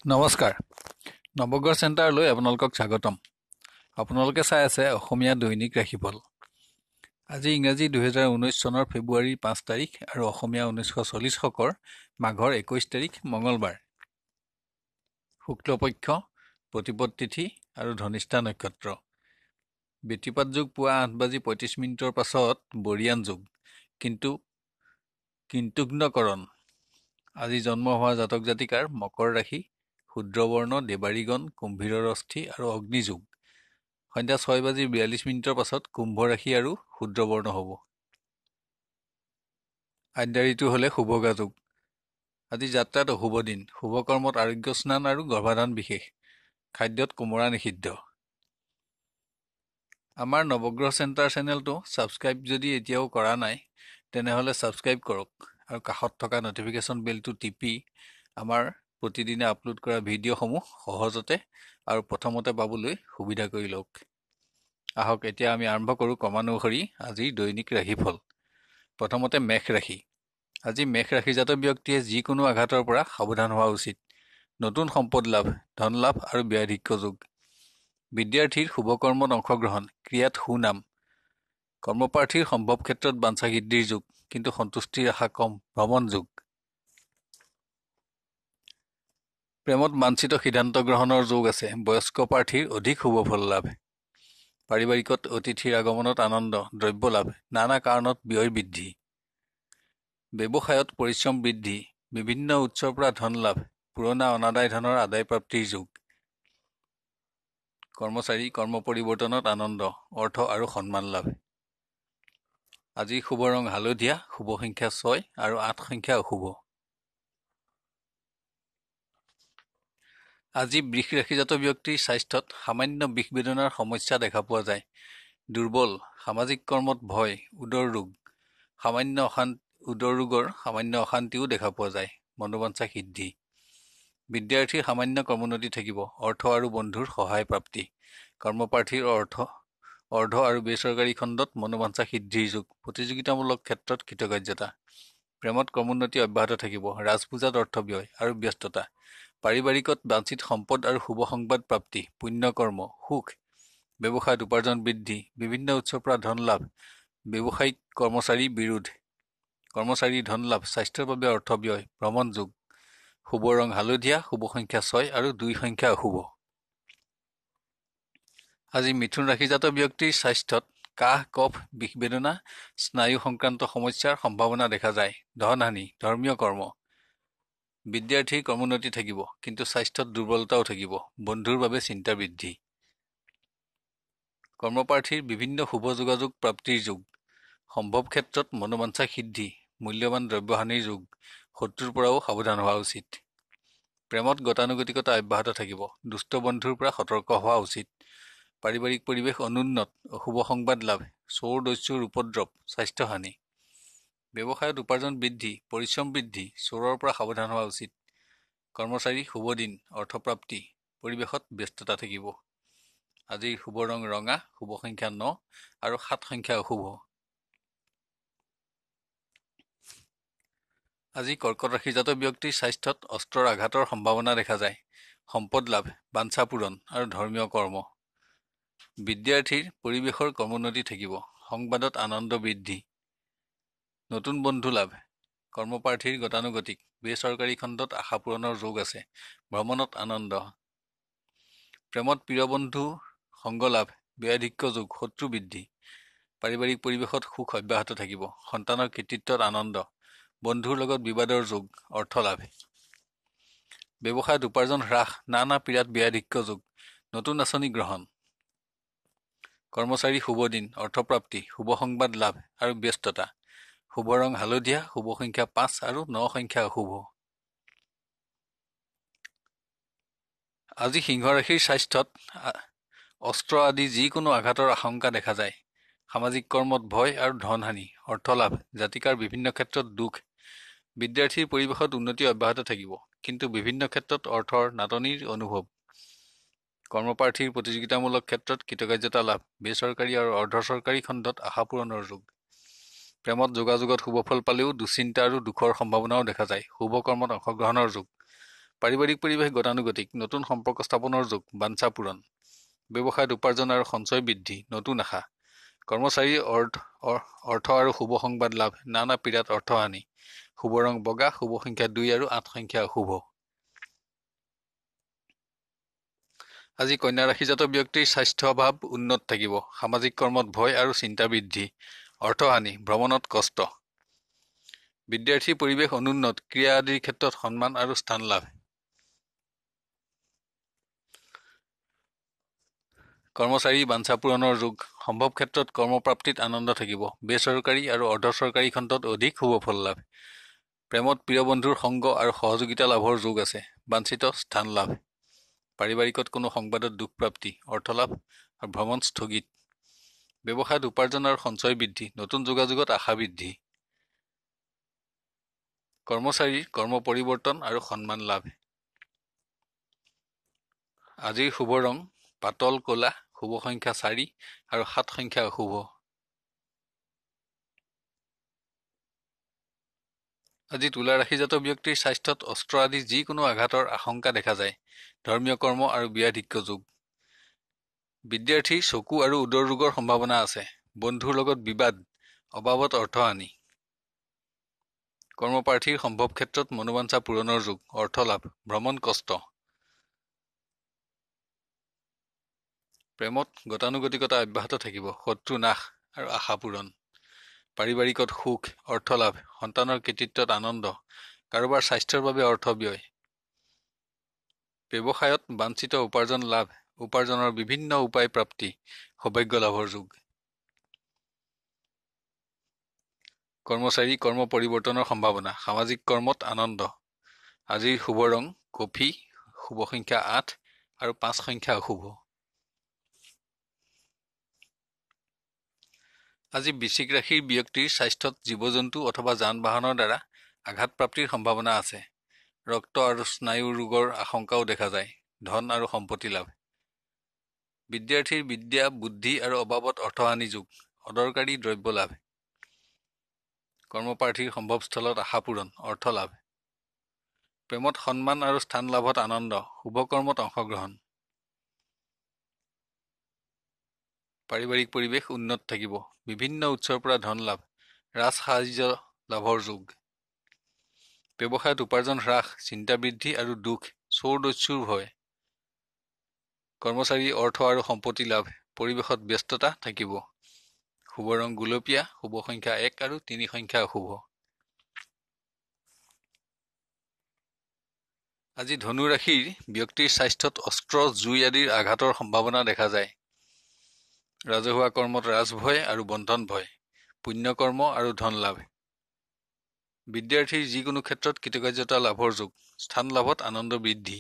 নমস্কাৰ নৱগ্ৰহ চেণ্টাৰলৈ আপোনালোকক স্বাগতম। আপোনালোকে চাই আছে অসমীয়া দৈনিক ৰাশিফল। আজি ইংৰাজী 2019 চনৰ ফেব্ৰুৱাৰী 5 তাৰিখ আৰু অসমীয়া 1940 শকৰ মাঘৰ 21 তাৰিখ মঙলবাৰ। শুক্লপক্ষ, প্ৰতিপদ তিথি আৰু ধনিষ্ঠা নক্ষত্ৰ। ব্যতিপাত যোগ পুৱা 8:35 পাছত বৰিয়ান যোগ, কিন্তুগ্নকৰণ। আজি জন্ম হোৱা জাতক জাতিকাৰ মকৰ ৰাশি, শূদ্ৰবৰ্ণ, দেৱাৰীগণ, কুম্ভীৰৰ অস্থি আৰু অগ্নিযোগ। সন্ধ্যা 6:42 পাছত কুম্ভ ৰাশি আৰু শূদ্ৰবৰ্ণ হ'ব। আদ্যাৰিটো হ'লে শুভগা যোগ। আজি যাত্ৰাত অশুভ দিন। শুভকৰ্মত আৰোগ্য স্নান আৰু গৰ্ভাধান বিশেষ। খাদ্যত কোমোৰা নিষিদ্ধ। আমাৰ নৱগ্ৰহ চেণ্টাৰ চেনেলটো ছাবস্ক্ৰাইব যদি এতিয়াও কৰা নাই তেনেহ'লে ছাবস্ক্ৰাইব কৰক আৰু কাষত থকা নটিফিকেশ্যন বেলটো টিপি আমাৰ প্ৰতিদিনে আপলোড কৰা ভিডিঅ'সমূহ সহজতে আৰু প্ৰথমতে পাবলৈ সুবিধা কৰি লওক। আহক এতিয়া আমি আৰম্ভ কৰোঁ ক্ৰমানুসৰি আজিৰ দৈনিক ৰাশিফল। প্ৰথমতে মেষ ৰাশি। আজি মেষ ৰাশিজাত ব্যক্তিয়ে যিকোনো আঘাতৰ পৰা সাৱধান হোৱা উচিত। নতুন সম্পদ লাভ, ধন লাভ আৰু ব্যয়াধিক্য যোগ। বিদ্যাৰ্থীৰ শুভকৰ্মত অংশগ্ৰহণ, ক্ৰিয়াত সুনাম। কৰ্মপ্ৰাৰ্থীৰ সম্ভৱ ক্ষেত্ৰত বাঞ্ছা সিদ্ধিৰ যোগ, কিন্তু সন্তুষ্টিৰ আশা কম, ভ্ৰমণ যোগ। প্ৰেমত বাঞ্ছিত সিদ্ধান্ত গ্ৰহণৰ যোগ আছে। বয়স্ক প্ৰাৰ্থীৰ অধিক শুভ ফল লাভ। পাৰিবাৰিকত অতিথিৰ আগমনত আনন্দ, দ্ৰব্য লাভ, নানা কাৰণত ব্যয় বৃদ্ধি। ব্যৱসায়ত পৰিশ্ৰম বৃদ্ধি, বিভিন্ন উৎসৰ পৰা ধন লাভ, পুৰণা অনাদায় ধনৰ আদায় প্ৰাপ্তিৰ যোগ। কৰ্মচাৰী কৰ্ম পৰিৱৰ্তনত আনন্দ, অৰ্থ আৰু সন্মান লাভ। আজিৰ শুভ ৰং হালধীয়া, শুভ সংখ্যা 6 আৰু 8 সংখ্যা অশুভ। আজি বৃষ ৰাশিজাত ব্যক্তিৰ স্বাস্থ্যত সামান্য বিষ বেদনাৰ সমস্যা দেখা পোৱা যায়। দুৰ্বল, সামাজিক কৰ্মত ভয়, উদৰ ৰোগৰ সামান্য অশান্তিও দেখা পোৱা যায়। মনোবাঞ্ছা সিদ্ধি। বিদ্যাৰ্থীৰ সামান্য কৰ্মোন্নতি থাকিব, অৰ্থ আৰু বন্ধুৰ সহায় প্ৰাপ্তি। কৰ্মপ্ৰাৰ্থীৰ অৰ্ধ আৰু বেচৰকাৰী খণ্ডত মনোবাঞ্ছা সিদ্ধিৰ যুগ, প্ৰতিযোগিতামূলক ক্ষেত্ৰত কৃতকাৰ্যতা। প্ৰেমত কৰ্মোন্নতি অব্যাহত থাকিব, ৰাজপূজাত অৰ্থ ব্যয় আৰু ব্যস্ততা। পাৰিবাৰিকত বাঞ্ছিত সম্পদ আৰু শুভ সংবাদ প্ৰাপ্তি, পুণ্যকৰ্ম, সুখ। ব্যৱসায়ত উপাৰ্জন বৃদ্ধি, বিভিন্ন উৎসৰ পৰা ধন লাভ, ব্যৱসায়িক কৰ্মচাৰীৰ ধন লাভ, স্বাস্থ্যৰ বাবে অৰ্থ ব্যয়, ভ্ৰমণ যোগ। শুভ ৰং হালধীয়া, শুভ সংখ্যা 6 আৰু 2 সংখ্যা অশুভ। আজি মিথুন ৰাশিজাত ব্যক্তিৰ স্বাস্থ্যত কাহ, কফ, বিষ বেদনা, স্নায়ু সংক্ৰান্ত সমস্যাৰ সম্ভাৱনা দেখা যায়। ধন হানি, ধৰ্মীয় কৰ্ম। বিদ্যাৰ্থীৰ কৰ্মোন্নতি থাকিব, কিন্তু স্বাস্থ্যত দুৰ্বলতাও থাকিব, বন্ধুৰ বাবে চিন্তা বৃদ্ধি। কৰ্মপ্ৰাৰ্থীৰ বিভিন্ন শুভ যোগাযোগ প্ৰাপ্তিৰ যোগ। সম্ভৱ ক্ষেত্ৰত মনোবাঞ্ছা সিদ্ধি, মূল্যৱান দ্ৰব্যহানিৰ যোগ, শত্ৰুৰ পৰাও সাৱধান হোৱা উচিত। প্ৰেমত গতানুগতিকতা অব্যাহত থাকিব, দুষ্ট বন্ধুৰ পৰা সতৰ্ক হোৱা উচিত। পাৰিবাৰিক পৰিৱেশ অনুন্নত, অশুভ সংবাদ লাভ, চোৰ দস্যুৰ উপদ্ৰৱ, স্বাস্থ্যহানি। ব্যৱসায়ত উপাৰ্জন বৃদ্ধি, পৰিশ্ৰম বৃদ্ধি, চোৰৰ পৰা সাৱধান হোৱা উচিত। কৰ্মচাৰী শুভ দিন, অৰ্থপ্ৰাপ্তি, পৰিৱেশত ব্যস্ততা থাকিব। আজিৰ শুভ ৰং ৰঙা, শুভ সংখ্যা 9 আৰু 7 সংখ্যা অশুভ। আজি কৰ্কট ৰাশিজাত ব্যক্তিৰ স্বাস্থ্যত অস্ত্ৰৰ আঘাতৰ সম্ভাৱনা দেখা যায়। সম্পদ লাভ, বাঞ্ছা পূৰণ আৰু ধৰ্মীয় কৰ্ম। বিদ্যাৰ্থীৰ পৰিৱেশৰ কৰ্মোন্নতি থাকিব, সংবাদত আনন্দ বৃদ্ধি। নতুন বন্ধু লাভ। কৰ্মপ্ৰাৰ্থীৰ গতানুগতিক, বেচৰকাৰী খণ্ডত আশা পূৰণৰ যোগ আছে, ভ্ৰমণত আনন্দ। প্ৰেমত প্ৰিয় বন্ধু সংগ লাভ, ব্যয়াধিক্য যোগ, শত্ৰু বৃদ্ধি। পাৰিবাৰিক পৰিৱেশত সুখ অব্যাহত থাকিব, সন্তানৰ কৃতিত্বত আনন্দ, বন্ধুৰ লগত বিবাদৰ যোগ, অৰ্থ লাভ। ব্যৱসায়ত উপাৰ্জন হ্ৰাস, নানা পীড়াত ব্যয়াধিক্য যোগ, নতুন আঁচনি গ্ৰহণ। কৰ্মচাৰী শুভ দিন, অৰ্থপ্ৰাপ্তি, শুভ সংবাদ লাভ আৰু ব্যস্ততা। শুভ ৰং হালধীয়া, শুভ সংখ্যা 5 আৰু 9 সংখ্যা অশুভ। আজি সিংহ ৰাশিৰ স্বাস্থ্যত অস্ত্ৰ আদি যিকোনো আঘাতৰ আশংকা দেখা যায়। সামাজিক কৰ্মত ভয় আৰু ধন হানি, অৰ্থ লাভ, জাতিকাৰ বিভিন্ন ক্ষেত্ৰত দুখ। বিদ্যাৰ্থীৰ পৰিৱেশত উন্নতি অব্যাহত থাকিব, কিন্তু বিভিন্ন ক্ষেত্ৰত অৰ্থৰ নাটনিৰ অনুভৱ। কৰ্মপ্ৰাৰ্থীৰ প্ৰতিযোগিতামূলক ক্ষেত্ৰত কৃতকাৰ্যতা লাভ, বেচৰকাৰী আৰু অৰ্ধচৰকাৰী খণ্ডত আশা পূৰণৰ যোগ। প্ৰেমত যোগাযোগত শুভফল পালেও দুশ্চিন্তা আৰু দুখৰ সম্ভাৱনাও দেখা যায়, শুভ কৰ্মত অংশগ্ৰহণৰ যোগ। পাৰিবাৰিক পৰিৱেশ গতানুগতিক, নতুন সম্পৰ্ক স্থাপনৰ যোগ, বাঞ্ছা পূৰণ। ব্যৱসায়ত উপাৰ্জন আৰু সঞ্চয় বৃদ্ধি, নতুন আশা। কৰ্মচাৰীৰ অৰ্থ আৰু শুভ সংবাদ লাভ, নানা পীড়াত অৰ্থহানি। শুভ ৰং বগা, শুভ সংখ্যা 2 আৰু 8 সংখ্যা অশুভ। আজি কন্যা ৰাশিজাত ব্যক্তিৰ স্বাস্থ্য ভাৱ উন্নত থাকিব। সামাজিক কৰ্মত ভয় আৰু চিন্তা বৃদ্ধি, অৰ্থহানি, ভ্ৰমণত কষ্ট। বিদ্যাৰ্থীৰ পৰিৱেশ অনুন্নত, ক্ৰিয়া আদিৰ ক্ষেত্ৰত সন্মান আৰু স্থান লাভ। কৰ্মচাৰী বাঞ্ছা পূৰণৰ যোগ, সম্ভৱ ক্ষেত্ৰত কৰ্মপ্ৰাপ্তিত আনন্দ থাকিব। বেচৰকাৰী আৰু অৰ্ধচৰকাৰী খণ্ডত অধিক শুভ ফল লাভ। প্ৰেমত প্ৰিয় বন্ধুৰ সংগ আৰু সহযোগিতা লাভৰ যোগ আছে। বাঞ্ছিত স্থান লাভ। পাৰিবাৰিকত কোনো সংবাদত দুখ প্ৰাপ্তি, অৰ্থলাভ আৰু ভ্ৰমণ স্থগিত। ব্যৱসায়ত উপাৰ্জন আৰু সঞ্চয় বৃদ্ধি, নতুন যোগাযোগত আশা বৃদ্ধি। কৰ্মচাৰীৰ কৰ্ম পৰিৱৰ্তন আৰু সন্মান লাভ। আজিৰ শুভ ৰং পাতল ক'লা, শুভ সংখ্যা 4 আৰু 7 সংখ্যা অশুভ। আজি তুলা ৰাশিজাত ব্যক্তিৰ স্বাস্থ্যত অস্ত্ৰ আদি যিকোনো আঘাতৰ আশংকা দেখা যায়। ধৰ্মীয় কৰ্ম আৰু ব্যাধিক্য যোগ। বিদ্যাৰ্থীৰ চকু আৰু উদৰ ৰোগৰ সম্ভাৱনা আছে। বন্ধুৰ লগত বিবাদ, অবাবত অৰ্থহানি। কৰ্মপ্ৰাৰ্থীৰ সম্ভৱ ক্ষেত্ৰত মনোবাঞ্ছা পূৰণৰ যোগ, অৰ্থলাভ, ভ্ৰমণ কষ্ট। প্ৰেমত গতানুগতিকতা অব্যাহত থাকিব, শত্ৰু নাশ আৰু আশা পূৰণ। পাৰিবাৰিকত সুখ, অৰ্থলাভ, সন্তানৰ কৃতিত্বত আনন্দ, কাৰোবাৰ স্বাস্থ্যৰ বাবে অৰ্থ ব্যয়। ব্যৱসায়ত বাঞ্ছিত উপাৰ্জন লাভ, উপাৰ্জনৰ বিভিন্ন উপায় প্ৰাপ্তি, সৌভাগ্য লাভৰ যোগ। কৰ্মচাৰী কৰ্ম পৰিৱৰ্তনৰ সম্ভাৱনা, সামাজিক কৰ্মত আনন্দ। আজিৰ শুভ ৰং কফি, শুভ সংখ্যা 8 আৰু 5 সংখ্যা অশুভ। আজি বৃশ্চিক ৰাশিৰ ব্যক্তিৰ স্বাস্থ্যত জীৱ-জন্তু অথবা যান-বাহনৰ দ্বাৰা আঘাতপ্ৰাপ্তিৰ সম্ভাৱনা আছে। ৰক্ত আৰু স্নায়ু ৰোগৰ আশংকাও দেখা যায়। ধন আৰু সম্পত্তি লাভ। বিদ্যাৰ্থীৰ বিদ্যা, বুদ্ধি আৰু অবাবত অৰ্থহানি যোগ, অদৰকাৰী দ্ৰব্য লাভ। কৰ্মপ্ৰাৰ্থীৰ সম্ভৱ স্থলত আশা পূৰণ, অৰ্থ লাভ। প্ৰেমত সন্মান আৰু স্থান লাভত আনন্দ, শুভ কৰ্মত অংশগ্ৰহণ। পাৰিবাৰিক পৰিৱেশ উন্নত থাকিব, বিভিন্ন উৎসৰ পৰা ধন লাভ, ৰাজ সাহায্য লাভৰ যোগ। ব্যৱসায়ত উপাৰ্জন হ্ৰাস, চিন্তা বৃদ্ধি আৰু দুখ, চোৰ দস্যুৰ ভয়। কৰ্মচাৰী অৰ্থ আৰু সম্পত্তি লাভ, পৰিৱেশত ব্যস্ততা থাকিব। শুভ ৰং গুলপীয়া, শুভ সংখ্যা 1 আৰু 3 সংখ্যা অশুভ। আজি ধনু ৰাশিৰ ব্যক্তিৰ স্বাস্থ্যত অস্ত্ৰ, জুই আদিৰ আঘাতৰ সম্ভাৱনা দেখা যায়। ৰাজহুৱা কৰ্মত ৰাজভয় আৰু বন্ধন ভয়, পুণ্যকৰ্ম আৰু ধন লাভ। বিদ্যাৰ্থীৰ যিকোনো ক্ষেত্ৰত কৃতকাৰ্যতা লাভৰ যোগ, স্থান লাভত আনন্দ বৃদ্ধি।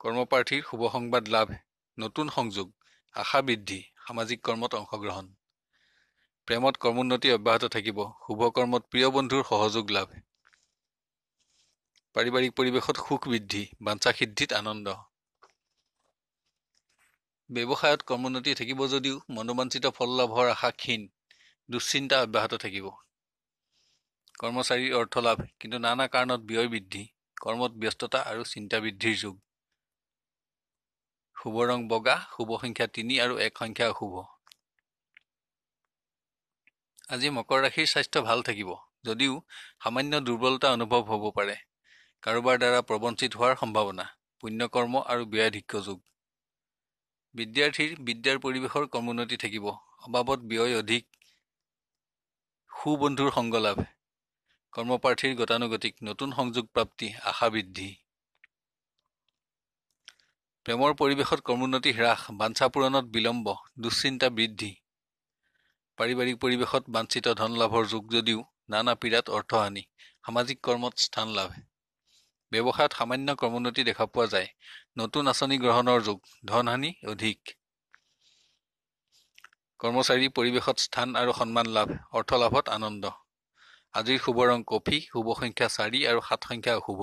কৰ্মপ্ৰাৰ্থীৰ শুভ সংবাদ লাভ, নতুন সংযোগ, আশা বৃদ্ধি, সামাজিক কৰ্মত অংশগ্ৰহণ। প্ৰেমত কৰ্মোন্নতি অব্যাহত থাকিব, শুভ কৰ্মত প্ৰিয় বন্ধুৰ সহযোগ লাভ। পাৰিবাৰিক পৰিৱেশত সুখ বৃদ্ধি, বাঞ্ছা সিদ্ধিত আনন্দ। ব্যৱসায়ত কৰ্মোন্নতি থাকিব যদিও মনোবাঞ্ছিত ফল লাভৰ আশা ক্ষীণ, দুশ্চিন্তা অব্যাহত থাকিব। কৰ্মচাৰীৰ অৰ্থ লাভ, কিন্তু নানা কাৰণত ব্যয় বৃদ্ধি, কৰ্মত ব্যস্ততা আৰু চিন্তা বৃদ্ধিৰ যোগ। শুভ ৰং বগা, শুভ সংখ্যা 3 আৰু 1 সংখ্যা অশুভ। আজি মকৰ ৰাশিৰ স্বাস্থ্য ভাল থাকিব, যদিও সামান্য দুৰ্বলতা অনুভৱ হ'ব পাৰে। কাৰোবাৰ দ্বাৰা প্ৰবঞ্চিত হোৱাৰ সম্ভাৱনা, পুণ্যকৰ্ম আৰু ব্যাধিক্য যোগ। বিদ্যাৰ্থীৰ বিদ্যাৰ পৰিৱেশৰ কৰ্মোন্নতি থাকিব, অবাবত ব্যয় অধিক, সুবন্ধুৰ সংগ লাভ। কৰ্মপ্ৰাৰ্থীৰ গতানুগতিক, নতুন সংযোগ প্ৰাপ্তি, আশা বৃদ্ধি। প্ৰেমৰ পৰিৱেশত কৰ্মোন্নতি হ্ৰাস, বাঞ্ছা পূৰণত বিলম্ব, দুশ্চিন্তা বৃদ্ধি। পাৰিবাৰিক পৰিৱেশত বাঞ্ছিত ধন লাভৰ যোগ যদিও নানা পীড়াত অৰ্থহানি, সামাজিক কৰ্মত স্থান লাভ। ব্যৱসায়ত সামান্য কৰ্মোন্নতি দেখা পোৱা যায়, নতুন আঁচনি গ্ৰহণৰ যোগ, ধনহানি অধিক। কৰ্মচাৰী পৰিৱেশত স্থান আৰু সন্মান লাভ, অৰ্থ লাভত আনন্দ। আজিৰ শুভ ৰং কফি, শুভ সংখ্যা 4 আৰু 7 সংখ্যা অশুভ।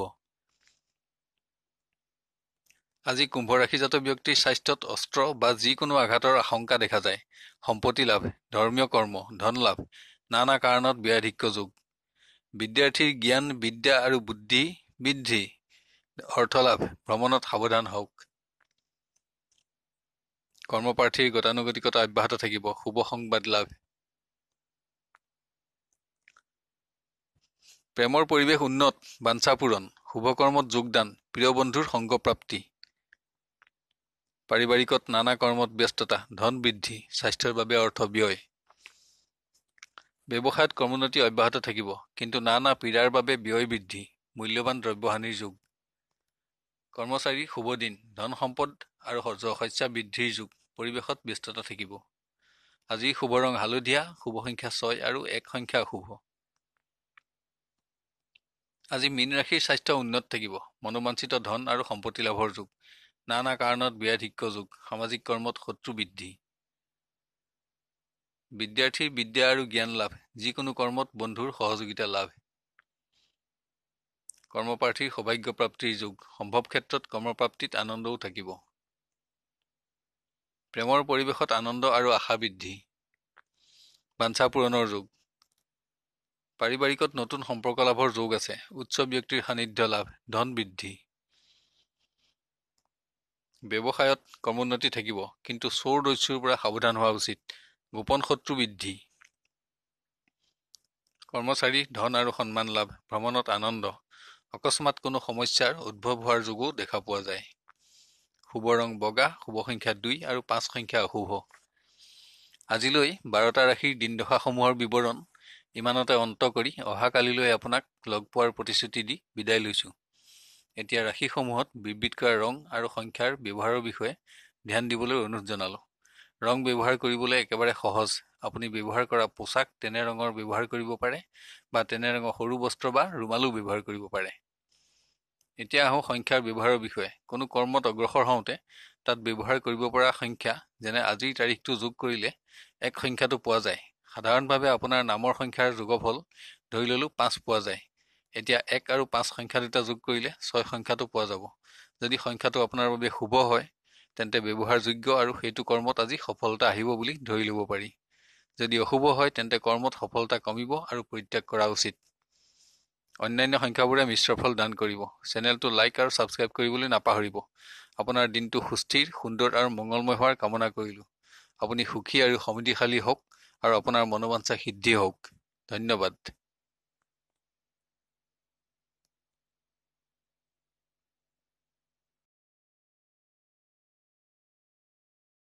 আজি কুম্ভ ৰাশিজাত ব্যক্তিৰ স্বাস্থ্যত অস্ত্ৰ বা যিকোনো আঘাতৰ আশংকা দেখা যায়। সম্পত্তি লাভ, ধৰ্মীয় কৰ্ম, ধন লাভ, নানা কাৰণত ব্যাধিক্য যোগ। বিদ্যাৰ্থীৰ জ্ঞান, বিদ্যা আৰু বুদ্ধি বৃদ্ধি, অৰ্থলাভ, ভ্ৰমণত সাৱধান হওক। কৰ্মপ্ৰাৰ্থীৰ গতানুগতিকতা অব্যাহত থাকিব, শুভ সংবাদ লাভ। প্ৰেমৰ পৰিৱেশ উন্নত, বাঞ্ছা পূৰণ, শুভকৰ্মত যোগদান, প্ৰিয় বন্ধুৰ সংগপ্ৰাপ্তি। পাৰিবাৰিকত নানা কৰ্মত ব্যস্ততা, ধন বৃদ্ধি, স্বাস্থ্যৰ বাবে অৰ্থ ব্যয়। ব্যৱসায়ত কৰ্মোন্নতি অব্যাহত থাকিব, কিন্তু নানা পীড়াৰ বাবে ব্যয় বৃদ্ধি, মূল্যৱান দ্ৰব্যহানিৰ যুগ। কৰ্মচাৰী শুভ দিন, ধন সম্পদ আৰু শস্য বৃদ্ধিৰ যুগ, পৰিৱেশত ব্যস্ততা থাকিব। আজি শুভ ৰং হালধীয়া, শুভ সংখ্যা 6 আৰু 1 সংখ্যা অশুভ। আজি মীন ৰাশিৰ স্বাস্থ্য উন্নত থাকিব, মনোবাঞ্ছিত ধন আৰু সম্পত্তি লাভৰ যুগ, নানা কাৰণত ব্যাধিক্য যুগ, সামাজিক কৰ্মত শত্ৰু বৃদ্ধি। বিদ্যাৰ্থীৰ বিদ্যা আৰু জ্ঞান লাভ, যিকোনো কৰ্মত বন্ধুৰ সহযোগিতা লাভ। কৰ্মপ্ৰাৰ্থীৰ সৌভাগ্য প্ৰাপ্তিৰ যুগ, সম্ভৱ ক্ষেত্ৰত কৰ্মপ্ৰাপ্তিত আনন্দও থাকিব। প্ৰেমৰ পৰিৱেশত আনন্দ আৰু আশা বৃদ্ধি, বাঞ্ছা পূৰণৰ যুগ। পাৰিবাৰিকত নতুন সম্পৰ্ক লাভৰ যোগ আছে, উচ্চ ব্যক্তিৰ সান্নিধ্য লাভ, ধন বৃদ্ধি। ব্যৱসায়ত কৰ্মোন্নতি থাকিব, কিন্তু চোৰ দস্যুৰ পৰা সাৱধান হোৱা উচিত, গোপন শত্ৰু বৃদ্ধি। কৰ্মচাৰী ধন আৰু সন্মান লাভ, ভ্ৰমণত আনন্দ, অকস্মাৎ কোনো সমস্যাৰ উদ্ভৱ হোৱাৰ যোগো দেখা পোৱা যায়। শুভ ৰং বগা, শুভ সংখ্যা 2 আৰু 5 সংখ্যা অশুভ। আজিলৈ 12টা ৰাশিৰ দিনদশাসমূহৰ বিৱৰণ ইমানতে অন্ত কৰি অহাকালিলৈ আপোনাক লগ পোৱাৰ প্ৰতিশ্ৰুতি দি বিদায় লৈছো। এতিয়া ৰাশিসমূহত বিবৃত কৰা ৰং আৰু সংখ্যাৰ ব্যৱহাৰৰ বিষয়ে ধ্যান দিবলৈ অনুৰোধ জনালো। ৰং ব্যৱহাৰ কৰিবলৈ একেবাৰে সহজ। আপুনি ব্যৱহাৰ কৰা পোছাক তেনে ৰঙৰ ব্যৱহাৰ কৰিব পাৰে, বা তেনে ৰঙৰ সৰু বস্ত্ৰ বা ৰুমালো ব্যৱহাৰ কৰিব পাৰে। এতিয়া আহোঁ সংখ্যাৰ ব্যৱহাৰৰ বিষয়ে। কোনো কৰ্মত অগ্ৰসৰ হওঁতে তাত ব্যৱহাৰ কৰিব পৰা সংখ্যা, যেনে আজিৰ তাৰিখটো যোগ কৰিলে 1 সংখ্যাটো পোৱা যায়। সাধাৰণভাৱে আপোনাৰ নামৰ সংখ্যাৰ যোগফল ধৰি ললো 5 পোৱা যায়। এতিয়া 1 আৰু 5 সংখ্যা দুটা যোগ কৰিলে 6 সংখ্যাটো পোৱা যাব। যদি সংখ্যাটো আপোনাৰ বাবে শুভ হয়, তেন্তে ব্যৱহাৰযোগ্য আৰু সেইটো কৰ্মত আজি সফলতা আহিব বুলি ধৰি ল'ব পাৰি। যদি অশুভ হয়, তেন্তে কৰ্মত সফলতা কমিব আৰু পৰিত্যাগ কৰা উচিত। অন্যান্য সংখ্যাবোৰে মিশ্ৰ ফল দান কৰিব। চেনেলটো লাইক আৰু ছাবস্ক্ৰাইব কৰিবলৈ নাপাহৰিব। আপোনাৰ দিনটো সুস্থিৰ, সুন্দৰ আৰু মংগলময় হোৱাৰ কামনা কৰিলো। আপুনি সুখী আৰু সমৃদ্ধিশালী হওক আৰু আপোনাৰ মনোবাঞ্ছা সিদ্ধি হওক। ধন্যবাদ।